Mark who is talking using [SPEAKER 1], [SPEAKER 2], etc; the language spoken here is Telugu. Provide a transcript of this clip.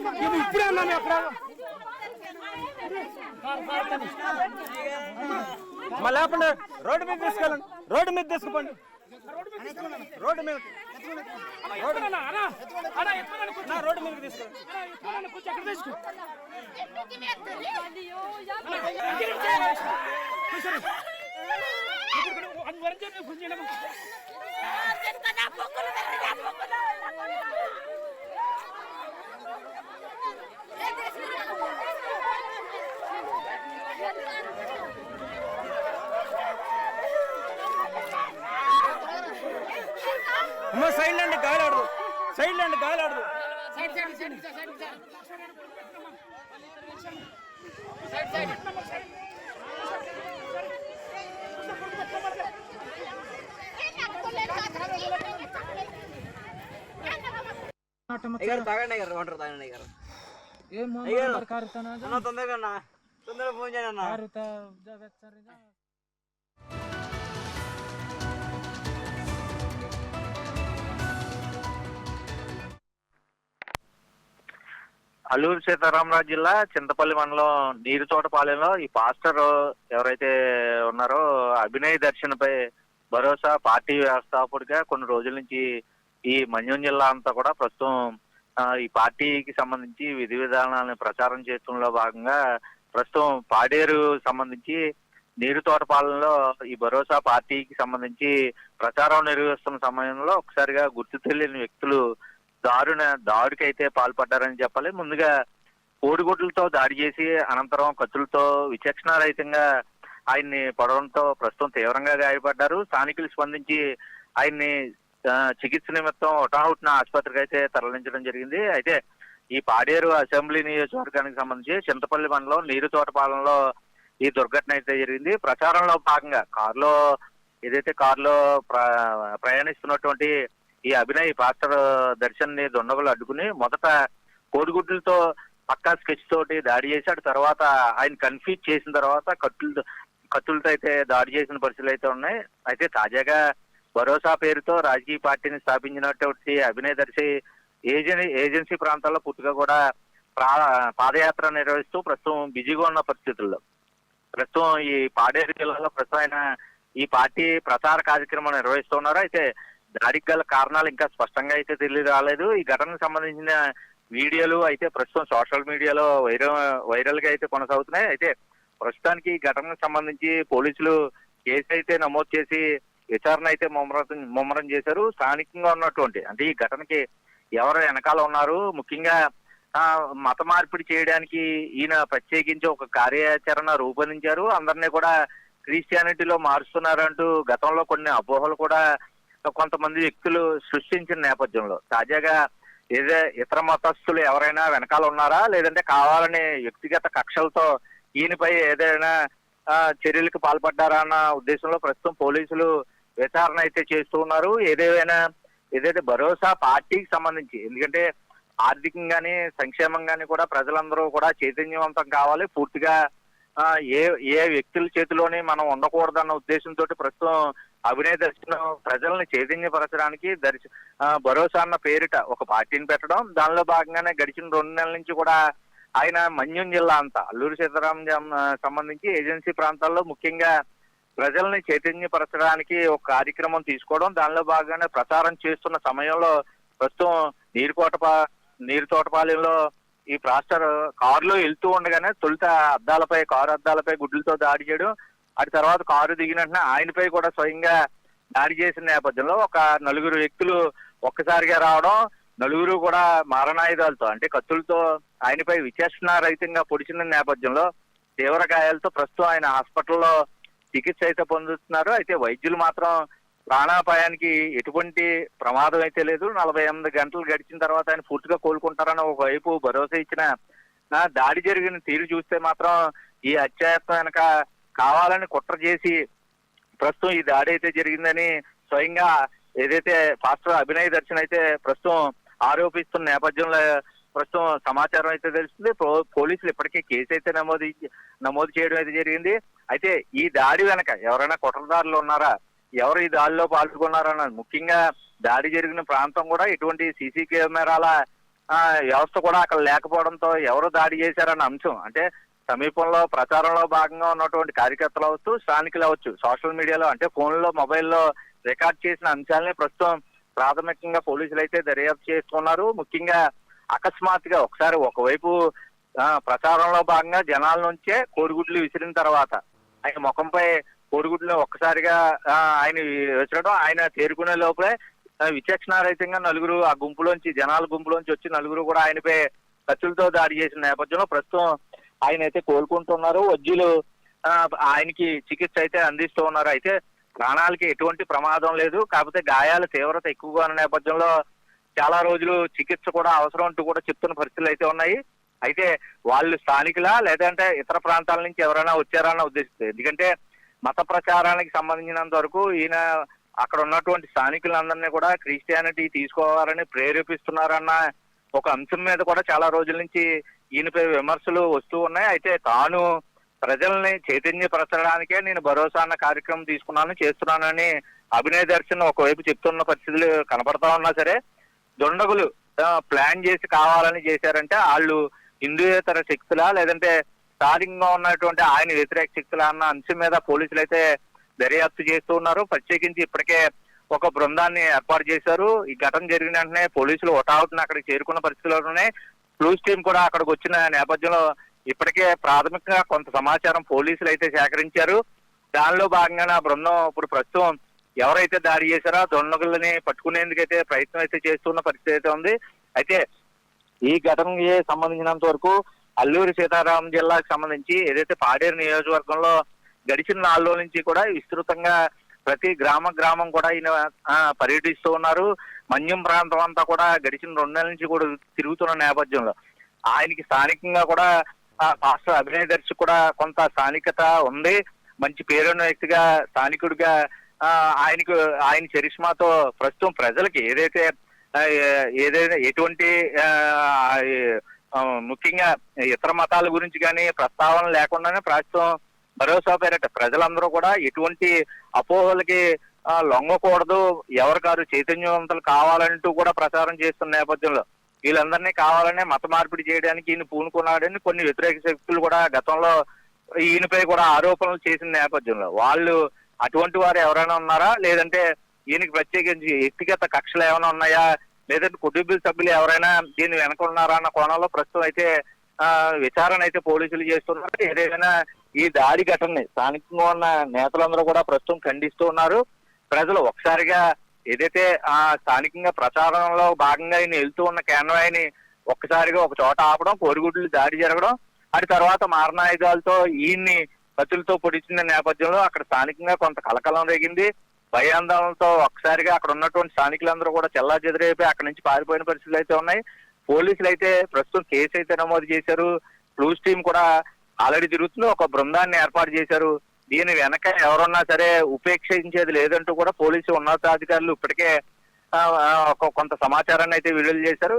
[SPEAKER 1] ఇప్పుడే అన్నాను అక్కడ మళ్ళీ లేకుండా రోడ్డు మీద తీసుకెళ్ళండి, రోడ్డు మీద తీసుకుపోండి, రోడ్డు మీద రోడ్డు మీదకి తీసుకెళ్ళండి. అమ్మ సైడ్ అండి గాలి ఆడదు, సైడ్ అండి గాలి ఆడదు.
[SPEAKER 2] తాగండి గారు, వాటర్ తాగండి గారు. తొందరగా తొందరగా ఫోన్ చేయండి అన్న.
[SPEAKER 3] అల్లూరు సీతారామరాజు జిల్లా చింతపల్లి మండలం నీరుతోటపాలెంలో ఈ పాస్టర్ ఎవరైతే ఉన్నారో అభినయ్ దర్శన్ పై భరోసా పార్టీ వ్యవస్థాపకుడిగా కొన్ని రోజుల నుంచి ఈ మన్యం జిల్లా అంతా కూడా ప్రస్తుతం ఈ పార్టీకి సంబంధించి విధి విధానాలను ప్రచారం చేయడంలో భాగంగా ప్రస్తుతం పాడేరు సంబంధించి నీరుతోటపాలెంలో ఈ భరోసా పార్టీకి సంబంధించి ప్రచారం నిర్వహిస్తున్న సమయంలో ఒకసారిగా గుర్తు తెలియని వ్యక్తులు దాడికి అయితే పాల్పడ్డారని చెప్పాలి. ముందుగా కోడిగుడ్లతో దాడి చేసి అనంతరం కత్తులతో విచక్షణారహితంగా ఆయన్ని పొడవడంతో ప్రస్తుతం తీవ్రంగా గాయపడ్డారు. స్థానికులు స్పందించి ఆయన్ని చికిత్స నిమిత్తం హుటాహుటిన ఆసుపత్రికి అయితే తరలించడం జరిగింది. అయితే ఈ పాడేరు అసెంబ్లీ నియోజకవర్గానికి సంబంధించి చింతపల్లి మండలం నీరుతోటపాలెంలో ఈ దుర్ఘటన అయితే జరిగింది. ప్రచారంలో భాగంగా కారులో ప్రయాణిస్తున్నటువంటి ఈ అభినయ్ పాస్టర్ దర్శన్ ని దొండగులు అడ్డుకుని మొదట కోడిగుడ్లతో పక్కా స్కెచ్ తోటి దాడి చేశాడు. తర్వాత ఆయన కన్ఫ్యూజ్ చేసిన తర్వాత కత్తులతో అయితే దాడి చేసిన పరిస్థితులు అయితే ఉన్నాయి. అయితే తాజాగా భరోసా పేరుతో రాజకీయ పార్టీని స్థాపించినటువంటి అభినయ్ దర్శి ఏజెన్సీ ప్రాంతాల్లో పూర్తిగా కూడా పాదయాత్ర నిర్వహిస్తూ ప్రస్తుతం బిజీగా ఉన్న పరిస్థితుల్లో ప్రస్తుతం ఈ పాడేరు జిల్లాలో ప్రస్తుతం ఆయన ఈ పార్టీ ప్రచార కార్యక్రమం నిర్వహిస్తున్నారు. అయితే దాడికి గల కారణాలు ఇంకా స్పష్టంగా అయితే రాలేదు. ఈ ఘటనకు సంబంధించిన వీడియోలు అయితే ప్రస్తుతం సోషల్ మీడియాలో వైరల్ గా అయితే కొనసాగుతున్నాయి. అయితే ప్రస్తుతానికి ఈ ఘటనకు సంబంధించి పోలీసులు కేసు అయితే నమోదు చేసి విచారణ అయితే ముమ్మరం చేశారు. స్థానికంగా ఉన్నటువంటి అంటే ఈ ఘటనకి ఎవరు వెనకాల ఉన్నారు, ముఖ్యంగా మత మార్పిడి చేయడానికి ఈయన ప్రత్యేకించి ఒక కార్యాచరణ రూపొందించారు. అందరినీ కూడా క్రిస్టియానిటీలో మారుస్తున్నారంటూ గతంలో కొన్ని అపోహలు కూడా కొంతమంది వ్యక్తులు సృష్టించిన నేపథ్యంలో తాజాగా ఇతర మతస్థులు ఎవరైనా వెనకాల ఉన్నారా, లేదంటే కావాలని వ్యక్తిగత కక్షలతో ఈయనపై ఏదైనా చర్యలకు పాల్పడ్డారా అన్న ఉద్దేశంలో ప్రస్తుతం పోలీసులు విచారణ అయితే చేస్తూ ఉన్నారు. ఏదైతే భరోసా పార్టీకి సంబంధించి, ఎందుకంటే ఆర్థికంగాని సంక్షేమంగాని కూడా ప్రజలందరూ కూడా చైతన్యవంతం కావాలి, పూర్తిగా ఏ వ్యక్తుల చేతిలోని మనం ఉండకూడదన్న ఉద్దేశంతో ప్రస్తుతం అభినయ్ దర్శన్ ప్రజల్ని చైతన్యపరచడానికి భరోసా అన్న పేరిట ఒక పార్టీని పెట్టడం, దానిలో భాగంగానే గడిచిన 2 నెలల నుంచి కూడా ఆయన మన్యం జిల్లా అంతా అల్లూరు సీతారాం సంబంధించి ఏజెన్సీ ప్రాంతాల్లో ముఖ్యంగా ప్రజల్ని చైతన్యపరచడానికి ఒక కార్యక్రమం తీసుకోవడం, దానిలో భాగంగానే ప్రచారం చేస్తున్న సమయంలో ప్రస్తుతం నీరుతోటపాలెంలో ఈ పాస్టర్ కారులో వెళ్తూ ఉండగానే తొలుత కారు అద్దాలపై గుడ్లతో దాడి చేయడం, అటు తర్వాత కారు దిగిన వెంటనే ఆయనపై కూడా స్వయంగా దాడి చేసిన నేపథ్యంలో ఒక 4 వ్యక్తులు ఒక్కసారిగా రావడం, 4 కూడా మారణాయుధాలతో అంటే కత్తులతో ఆయనపై విచక్షణారహితంగా పొడిచిన నేపథ్యంలో తీవ్ర గాయాలతో ప్రస్తుతం ఆయన హాస్పిటల్లో చికిత్స అయితే పొందుతున్నారు. అయితే వైద్యులు మాత్రం ప్రాణాపాయానికి ఎటువంటి ప్రమాదం అయితే లేదు, 48 గంటలు గడిచిన తర్వాత ఆయన పూర్తిగా కోలుకుంటారని ఒకవైపు భరోసా ఇచ్చిన దాడి జరిగిన తీరు చూస్తే మాత్రం ఈ హత్యాయత్నం వెనక కావాలని కుట్ర చేసి ప్రస్తుతం ఈ దాడి అయితే జరిగిందని స్వయంగా ఏదైతే పాస్టర్ అభినయ్ దర్శన్ అయితే ప్రస్తుతం ఆరోపిస్తున్న నేపథ్యంలో ప్రస్తుతం సమాచారం అయితే తెలుస్తుంది. పోలీసులు ఇప్పటికే కేసు అయితే నమోదు చేయడం అయితే జరిగింది. అయితే ఈ దాడి వెనక ఎవరైనా కుట్రదారులు ఉన్నారా, ఎవరు ఈ దాడిలో పాల్గొన్నారన్నది, ముఖ్యంగా దాడి జరిగిన ప్రాంతం కూడా ఎటువంటి సీసీ కెమెరాల వ్యవస్థ కూడా అక్కడ లేకపోవడంతో ఎవరు దాడి చేశారన్న అంశం, అంటే సమీపంలో ప్రచారంలో భాగంగా ఉన్నటువంటి కార్యకర్తలు అవచ్చు, స్థానికులు అవచ్చు, సోషల్ మీడియాలో అంటే ఫోన్లో మొబైల్లో రికార్డ్ చేసిన అంశాలని ప్రస్తుతం ప్రాథమికంగా పోలీసులు అయితే దర్యాప్తు చేస్తున్నారు. ముఖ్యంగా అకస్మాత్తుగా ఒకసారి ఒకవైపు ప్రచారంలో భాగంగా జనాల నుంచే కోడిగుడ్లు విసిరిన తర్వాత ఆయన ముఖంపై కోడిగుడ్లు ఒక్కసారిగా ఆయన విసరడం, ఆయన తేరుకునే లోపలే విచక్షణారహితంగా నలుగురు ఆ గుంపులోంచి జనాల గుంపులోంచి వచ్చి నలుగురు కూడా ఆయనపై కత్తులతో దాడి చేసిన నేపథ్యంలో ప్రస్తుతం ఆయన అయితే కోలుకుంటున్నారు. వైద్యులు ఆయనకి చికిత్స అయితే అందిస్తూ ఉన్నారు. అయితే ప్రాణాలకి ఎటువంటి ప్రమాదం లేదు, కాకపోతే గాయాల తీవ్రత ఎక్కువగా ఉన్న నేపథ్యంలో చాలా రోజులు చికిత్స కూడా అవసరం అంటూ కూడా చెప్తున్న పరిస్థితులు అయితే ఉన్నాయి. అయితే వాళ్ళు స్థానికులా లేదంటే ఇతర ప్రాంతాల నుంచి ఎవరైనా వచ్చారన్న ఉద్దేశిస్తే, ఎందుకంటే మత ప్రచారానికి సంబంధించినంత వరకు ఈయన అక్కడ ఉన్నటువంటి స్థానికులందరినీ కూడా క్రిస్టియానిటీ తీసుకోవాలని ప్రేరేపిస్తున్నారన్న ఒక అంశం మీద కూడా చాలా రోజుల నుంచి ఈయనపై విమర్శలు వస్తూ ఉన్నాయి. అయితే తాను ప్రజల్ని చైతన్యపరచడానికే నేను భరోసా అన్న కార్యక్రమం చేస్తున్నానని అభినయ్ దర్శన్ ఒకవైపు చెప్తున్న పరిస్థితులు కనపడతా ఉన్నా సరే, దుండగులు ప్లాన్ చేసి కావాలని చేశారంటే వాళ్ళు హిందూయేతర శక్తులా లేదంటే స్థానికంగా ఉన్నటువంటి ఆయన వ్యతిరేక శక్తులా అన్న అంశం మీద పోలీసులు అయితే దర్యాప్తు చేస్తూ ఉన్నారు. ప్రత్యేకించి ఇప్పటికే ఒక బృందాన్ని ఏర్పాటు చేశారు. ఈ ఘటన జరిగిన వెంటనే పోలీసులు హుటాహుటిన అక్కడికి చేరుకున్న పరిస్థితుల్లోనే క్లూస్ టీం కూడా అక్కడికి వచ్చిన నేపథ్యంలో ఇప్పటికే ప్రాథమికంగా కొంత సమాచారం పోలీసులు అయితే సేకరించారు. దానిలో భాగంగానే ఆ బృందం ఇప్పుడు ప్రస్తుతం ఎవరైతే దాడి చేశారో దొండగులని పట్టుకునేందుకైతే ప్రయత్నం అయితే చేస్తున్న పరిస్థితి అయితే ఉంది. అయితే ఈ ఘటనకి సంబంధించినంత వరకు అల్లూరి సీతారాం జిల్లాకు సంబంధించి ఏదైతే పాడేరు నియోజకవర్గంలో గడిచిన 4 రోజుల నుంచి కూడా విస్తృతంగా ప్రతి గ్రామం కూడా ఈయన పర్యటిస్తూ ఉన్నారు. మన్యం ప్రాంతం అంతా కూడా గడిచిన 2 నెలల నుంచి కూడా తిరుగుతున్న నేపథ్యంలో ఆయనకి స్థానికంగా కూడా పాస్టర్ అభినయ్ దర్శక్ కూడా కొంత స్థానికత ఉంది. మంచి పేరున్న వ్యక్తిగా స్థానికుడిగా ఆయన చరిష్మాతో ప్రస్తుతం ప్రజలకి ఏదైతే ఎటువంటి ముఖ్యంగా ఇతర మతాల గురించి కానీ ప్రస్తావన లేకుండానే ప్రస్తుతం భరోసా పేరట ప్రజలందరూ కూడా ఎటువంటి అపోహలకి లొంగకూడదు, ఎవరికారు చైతన్యవంతులు కావాలంటూ కూడా ప్రచారం చేస్తున్న నేపథ్యంలో వీళ్ళందరినీ కావాలనే మత మార్పిడి చేయడానికి ఈయన పూనుకున్నాడని కొన్ని వ్యతిరేక శక్తులు కూడా గతంలో ఈయనపై కూడా ఆరోపణలు చేసిన నేపథ్యంలో వాళ్ళు అటువంటి వారు ఎవరైనా ఉన్నారా, లేదంటే ఈయనకి ప్రత్యేకించి వ్యక్తిగత కక్షలు ఏమైనా ఉన్నాయా, లేదంటే కుటుంబ సభ్యులు ఎవరైనా దీన్ని వెనక ఉన్నారా అన్న కోణంలో ప్రస్తుతం అయితే విచారణ అయితే పోలీసులు చేస్తున్నారు. ఏదైనా ఈ దాడి ఘటనని స్థానికంగా ఉన్న నేతలందరూ కూడా ప్రస్తుతం ఖండిస్తూ ఉన్నారు. ప్రజలు ఒకసారిగా ఏదైతే స్థానికంగా ప్రచారంలో భాగంగా ఆయన వెళ్తూ ఉన్న కాన్వాయ్ని ఒక్కసారిగా ఒక చోట ఆపడం, కోడిగుడ్లు దాడి జరగడం, అటు తర్వాత మారణాయుధాలతో ఈయన్ని కత్తులతో పొడిచిన నేపథ్యంలో అక్కడ స్థానికంగా కొంత కలకలం రేగింది. భయాందోళనతో ఒక్కసారిగా అక్కడ ఉన్నటువంటి స్థానికులందరూ కూడా చెల్లా చెదిరైపోయి అక్కడి నుంచి పారిపోయిన పరిస్థితులు అయితే ఉన్నాయి. పోలీసులు అయితే ప్రస్తుతం కేసు అయితే నమోదు చేశారు. క్లూస్ టీం కూడా ఆల్రెడీ తిరుగుతుంది. ఒక బృందాన్ని ఏర్పాటు చేశారు. దీని వెనక ఎవరున్నా సరే ఉపేక్షించేది లేదంటూ కూడా పోలీసు ఉన్నతాధికారులు ఇప్పటికే కొంత సమాచారాన్ని అయితే విడుదల చేశారు.